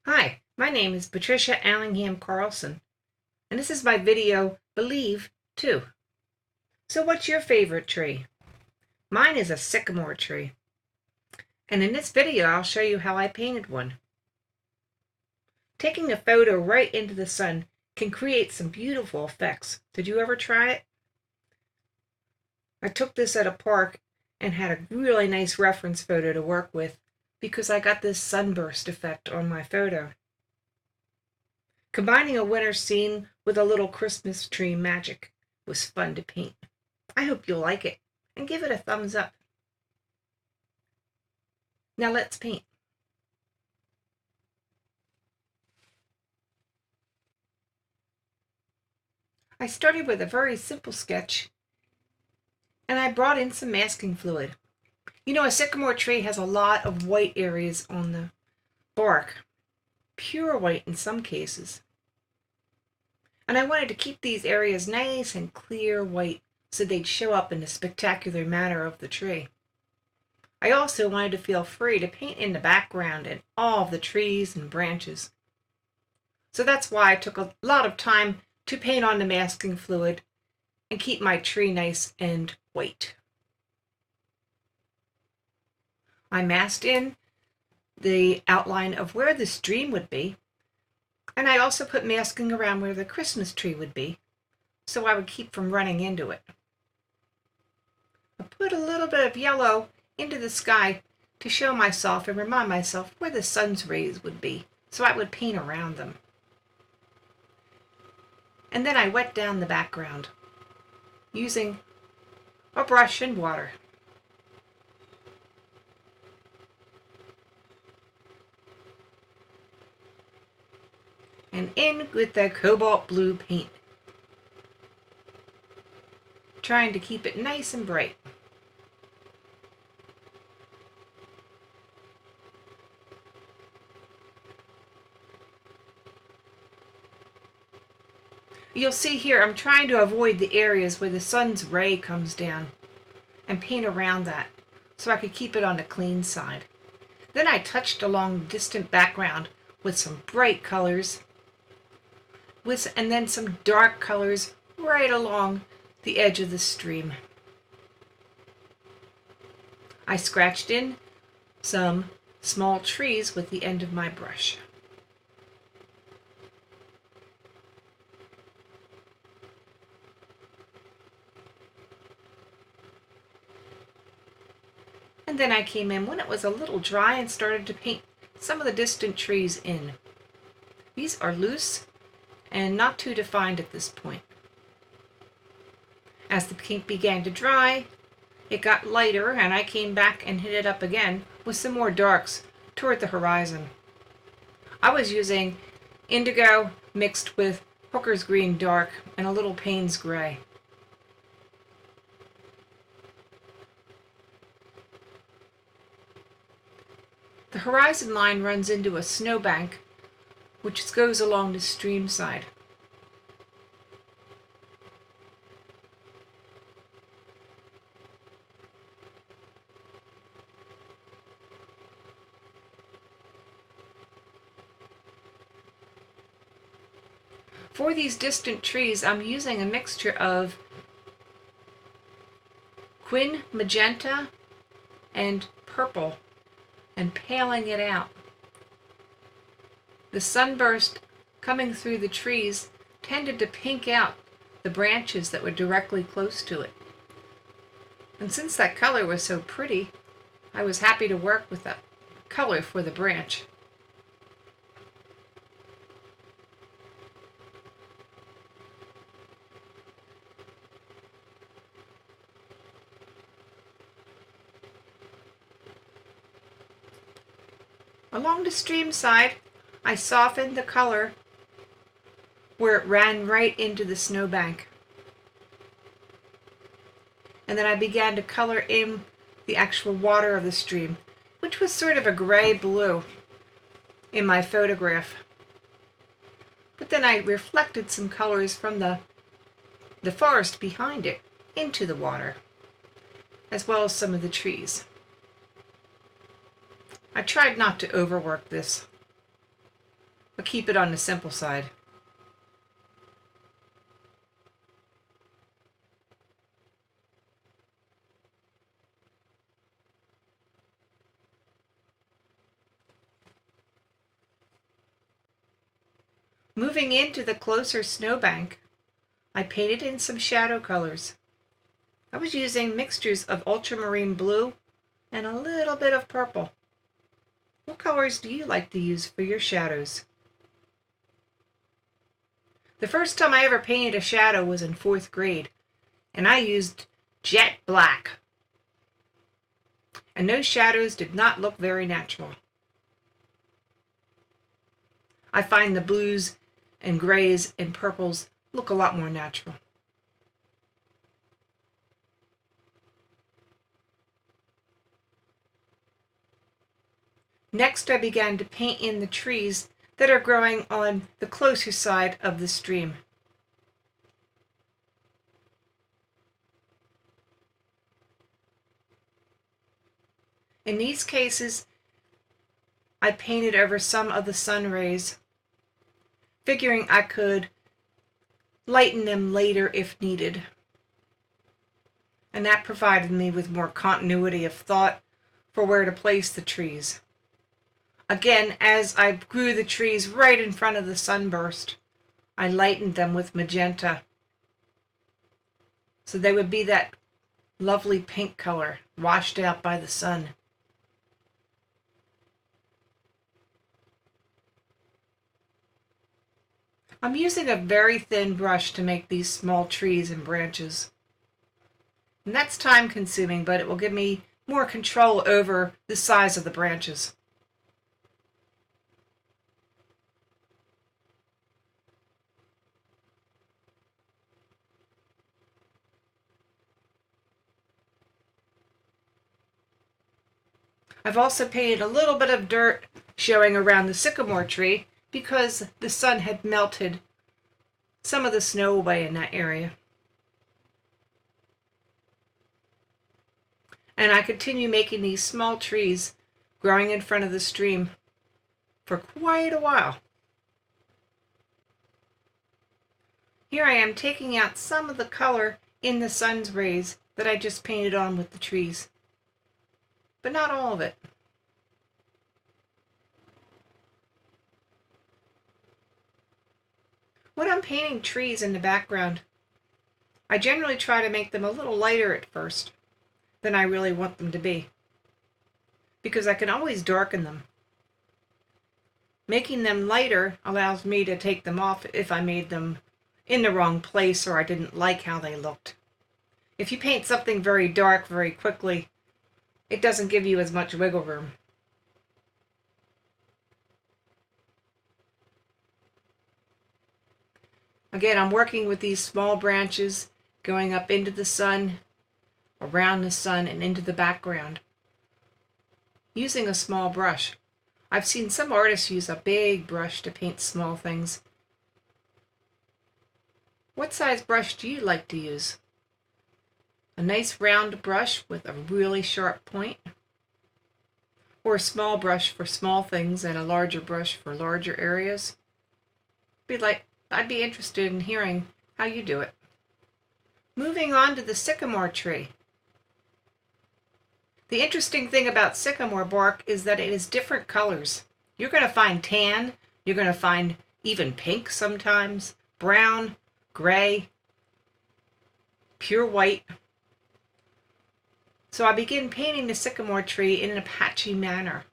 Hi, my name is Patricia Allingham Carlson, and this is my video, Believe 2. So what's your favorite tree? Mine is a sycamore tree, and in this video I'll show you how I painted one. Taking a photo right into the sun can create some beautiful effects. Did you ever try it? I took this at a park and had a really nice reference photo to work with because I got this sunburst effect on my photo. Combining a winter scene with a little Christmas tree magic was fun to paint. I hope you'll like it and give it a thumbs up. Now let's paint. I started with a very simple sketch and I brought in some masking fluid. You know, a sycamore tree has a lot of white areas on the bark, pure white in some cases. And I wanted to keep these areas nice and clear white so they'd show up in the spectacular manner of the tree. I also wanted to feel free to paint in the background and all of the trees and branches. So that's why I took a lot of time to paint on the masking fluid and keep my tree nice and white. I masked in the outline of where the stream would be, and I also put masking around where the Christmas tree would be, so I would keep from running into it. I put a little bit of yellow into the sky to show myself and remind myself where the sun's rays would be, so I would paint around them. And then I wet down the background using a brush and water. And in with the cobalt blue paint, trying to keep it nice and bright. You'll see here I'm trying to avoid the areas where the sun's ray comes down and paint around that so I could keep it on the clean side. Then I touched along the distant background with some bright colors and then some dark colors right along the edge of the stream. I scratched in some small trees with the end of my brush. And then I came in when it was a little dry and started to paint some of the distant trees in. These are loose and not too defined at this point. As the paint began to dry, it got lighter and I came back and hit it up again with some more darks toward the horizon. I was using indigo mixed with Hooker's Green Dark and a little Payne's Gray. The horizon line runs into a snowbank which goes along the stream side. For these distant trees, I'm using a mixture of quin magenta and purple and paling it out. The sunburst coming through the trees tended to pink out the branches that were directly close to it. And since that color was so pretty, I was happy to work with that color for the branch. Along the stream side, I softened the color where it ran right into the snowbank. And then I began to color in the actual water of the stream, which was sort of a gray-blue in my photograph. But then I reflected some colors from the forest behind it into the water, as well as some of the trees. I tried not to overwork this. but keep it on the simple side. Moving into the closer snowbank, I painted in some shadow colors. I was using mixtures of ultramarine blue and a little bit of purple. What colors do you like to use for your shadows? The first time I ever painted a shadow was in 4th grade, and I used jet black. And those shadows did not look very natural. I find the blues and grays and purples look a lot more natural. Next, I began to paint in the trees that are growing on the closer side of the stream. In these cases, I painted over some of the sun rays, figuring I could lighten them later if needed. And that provided me with more continuity of thought for where to place the trees. Again, as I grew the trees right in front of the sunburst, I lightened them with magenta, so they would be that lovely pink color washed out by the sun. I'm using a very thin brush to make these small trees and branches. And that's time consuming, but it will give me more control over the size of the branches. I've also painted a little bit of dirt showing around the sycamore tree because the sun had melted some of the snow away in that area. And I continue making these small trees growing in front of the stream for quite a while. Here I am taking out some of the color in the sun's rays that I just painted on with the trees, but not all of it. When I'm painting trees in the background, I generally try to make them a little lighter at first than I really want them to be, because I can always darken them. Making them lighter allows me to take them off if I made them in the wrong place or I didn't like how they looked. If you paint something very dark very quickly, it doesn't give you as much wiggle room. Again, I'm working with these small branches going up into the sun, around the sun, and into the background, using a small brush. I've seen some artists use a big brush to paint small things. What size brush do you like to use? A nice round brush with a really sharp point? Or a small brush for small things and a larger brush for larger areas? I'd be interested in hearing how you do it. Moving on to the sycamore tree. The interesting thing about sycamore bark is that it is different colors. You're going to find tan, you're going to find even pink sometimes, brown, gray, pure white. So I begin painting the sycamore tree in a patchy manner.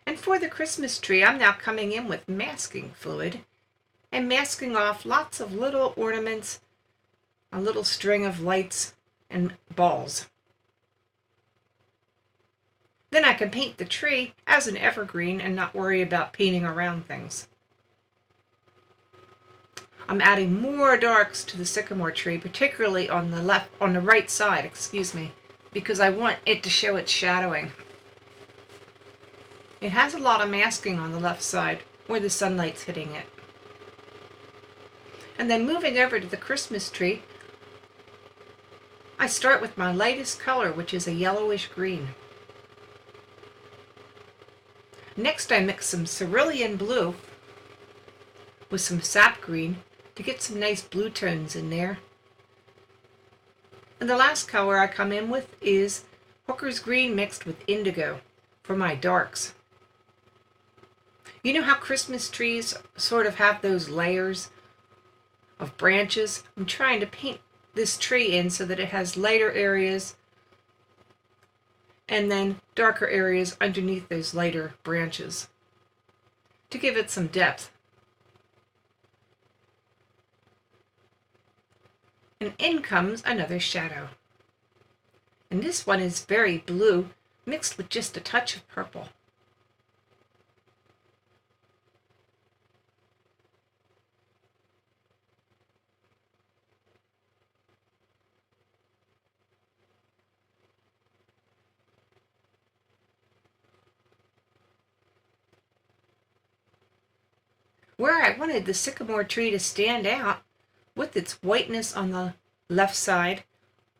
And for the Christmas tree, I'm now coming in with masking fluid and masking off lots of little ornaments, a little string of lights and balls. Then I can paint the tree as an evergreen and not worry about painting around things. I'm adding more darks to the sycamore tree, particularly on the right side, because I want it to show its shadowing. It has a lot of masking on the left side where the sunlight's hitting it. And then moving over to the Christmas tree, I start with my lightest color, which is a yellowish green. Next I mix some cerulean blue with some sap green to get some nice blue tones in there. And the last color I come in with is Hooker's green mixed with indigo for my darks. You know how Christmas trees sort of have those layers of branches? I'm trying to paint this tree in so that it has lighter areas and then darker areas underneath those lighter branches to give it some depth. And in comes another shadow. And this one is very blue, mixed with just a touch of purple. Where I wanted the sycamore tree to stand out with its whiteness on the left side,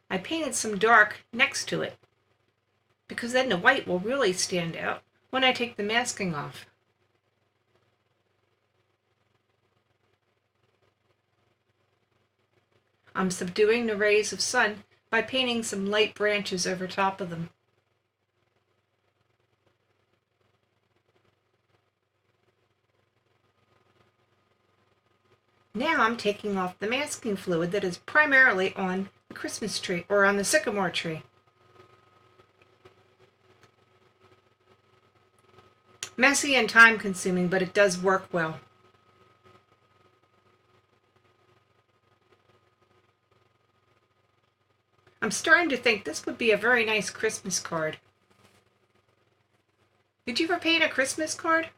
I painted some dark next to it, because then the white will really stand out when I take the masking off. I'm subduing the rays of sun by painting some light branches over top of them. Now I'm taking off the masking fluid that is primarily on the Christmas tree, or on the sycamore tree. Messy and time consuming, but it does work well. I'm starting to think this would be a very nice Christmas card. Did you ever paint a Christmas card?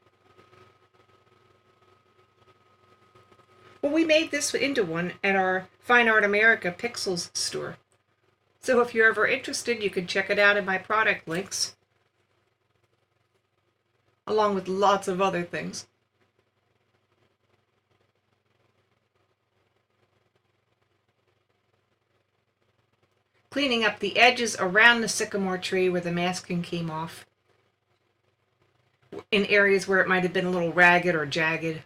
Well, we made this into one at our Fine Art America Pixels store. So if you're ever interested, you can check it out in my product links, along with lots of other things. Cleaning up the edges around the sycamore tree where the masking came off, in areas where it might have been a little ragged or jagged,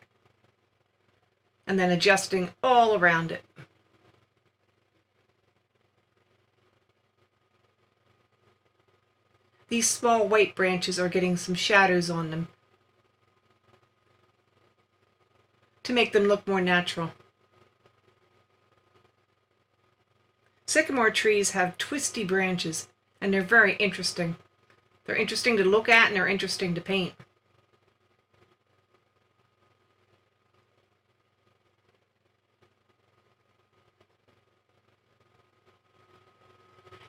and then adjusting all around it. These small white branches are getting some shadows on them to make them look more natural. Sycamore trees have twisty branches, and they're very interesting. They're interesting to look at, and they're interesting to paint.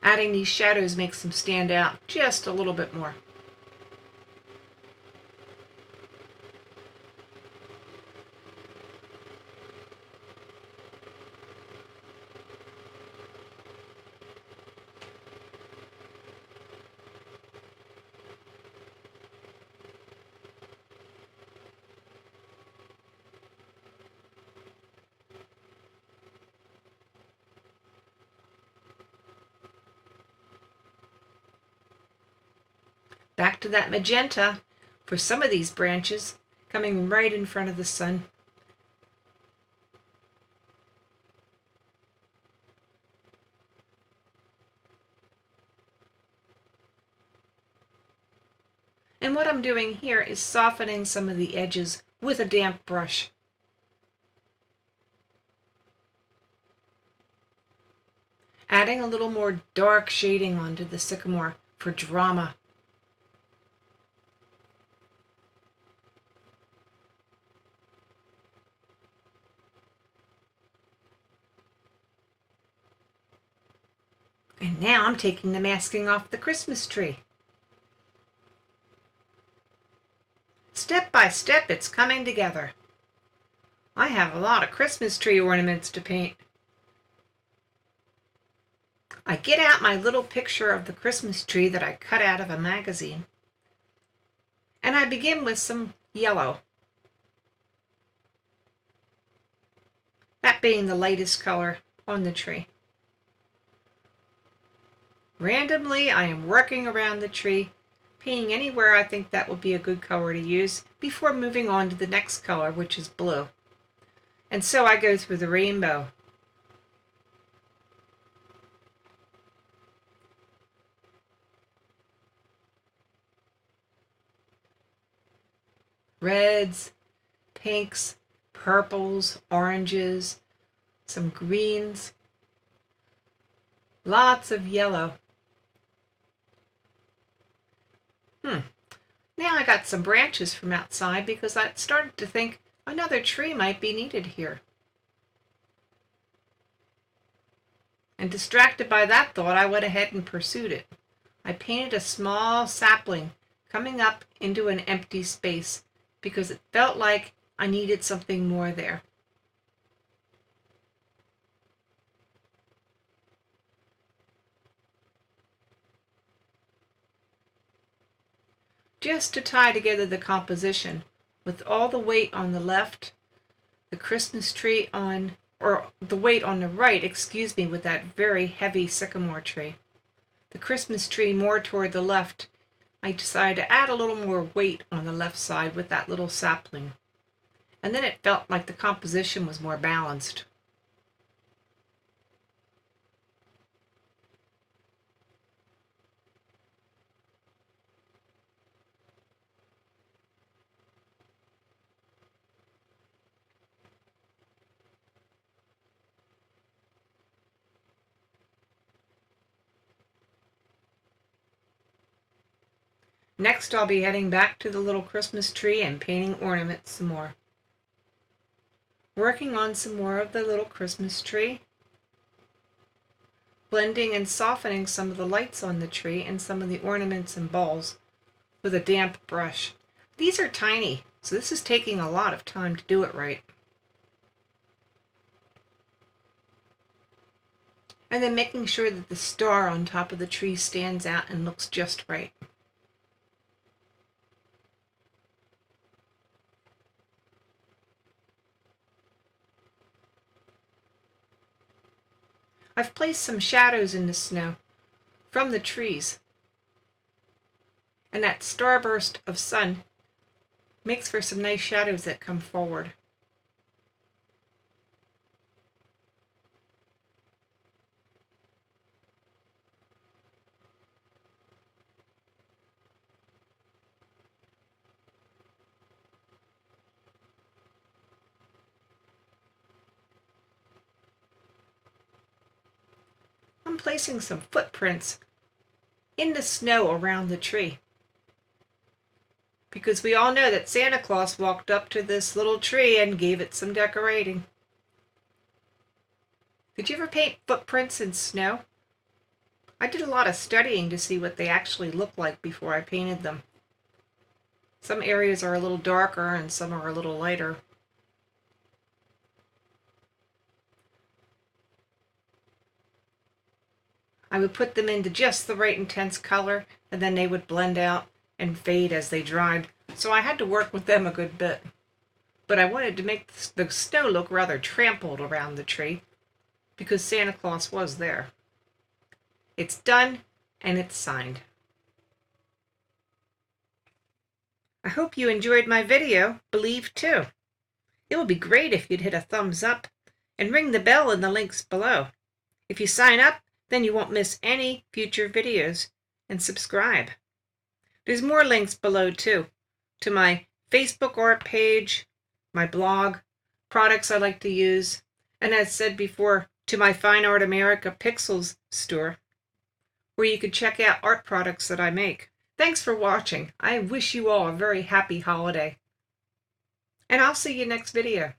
Adding these shadows makes them stand out just a little bit more. Back to that magenta for some of these branches, coming right in front of the sun. And what I'm doing here is softening some of the edges with a damp brush. Adding a little more dark shading onto the sycamore for drama. And now I'm taking the masking off the Christmas tree. Step by step, it's coming together. I have a lot of Christmas tree ornaments to paint. I get out my little picture of the Christmas tree that I cut out of a magazine, and I begin with some yellow, that being the lightest color on the tree. Randomly, I am working around the tree, painting anywhere I think that will be a good color to use before moving on to the next color, which is blue. And so I go through the rainbow. Reds, pinks, purples, oranges, some greens, lots of yellow. Now I got some branches from outside because I started to think another tree might be needed here. And distracted by that thought, I went ahead and pursued it. I painted a small sapling coming up into an empty space because it felt like I needed something more there. Just to tie together the composition, with all the weight on the left, the Christmas tree on, or the weight on the right, excuse me, with that very heavy sycamore tree. The Christmas tree more toward the left, I decided to add a little more weight on the left side with that little sapling. And then it felt like the composition was more balanced. Next, I'll be heading back to the little Christmas tree and painting ornaments some more. Working on some more of the little Christmas tree. Blending and softening some of the lights on the tree and some of the ornaments and balls with a damp brush. These are tiny, so this is taking a lot of time to do it right. And then making sure that the star on top of the tree stands out and looks just right. I've placed some shadows in the snow from the trees, and that starburst of sun makes for some nice shadows that come forward. I'm placing some footprints in the snow around the tree, because we all know that Santa Claus walked up to this little tree and gave it some decorating. Did you ever paint footprints in snow? I did a lot of studying to see what they actually look like before I painted them. Some areas are a little darker and some are a little lighter. I would put them into just the right intense color, and then they would blend out and fade as they dried. So I had to work with them a good bit. But I wanted to make the snow look rather trampled around the tree, because Santa Claus was there. It's done, and it's signed. I hope you enjoyed my video. Believe too. It would be great if you'd hit a thumbs up and ring the bell in the links below. If you sign up, then you won't miss any future videos, and subscribe. There's more links below too, to my Facebook art page, my blog, products I like to use, and as said before, to my Fine Art America Pixels store, where you can check out art products that I make. Thanks for watching. I wish you all a very happy holiday. And I'll see you next video.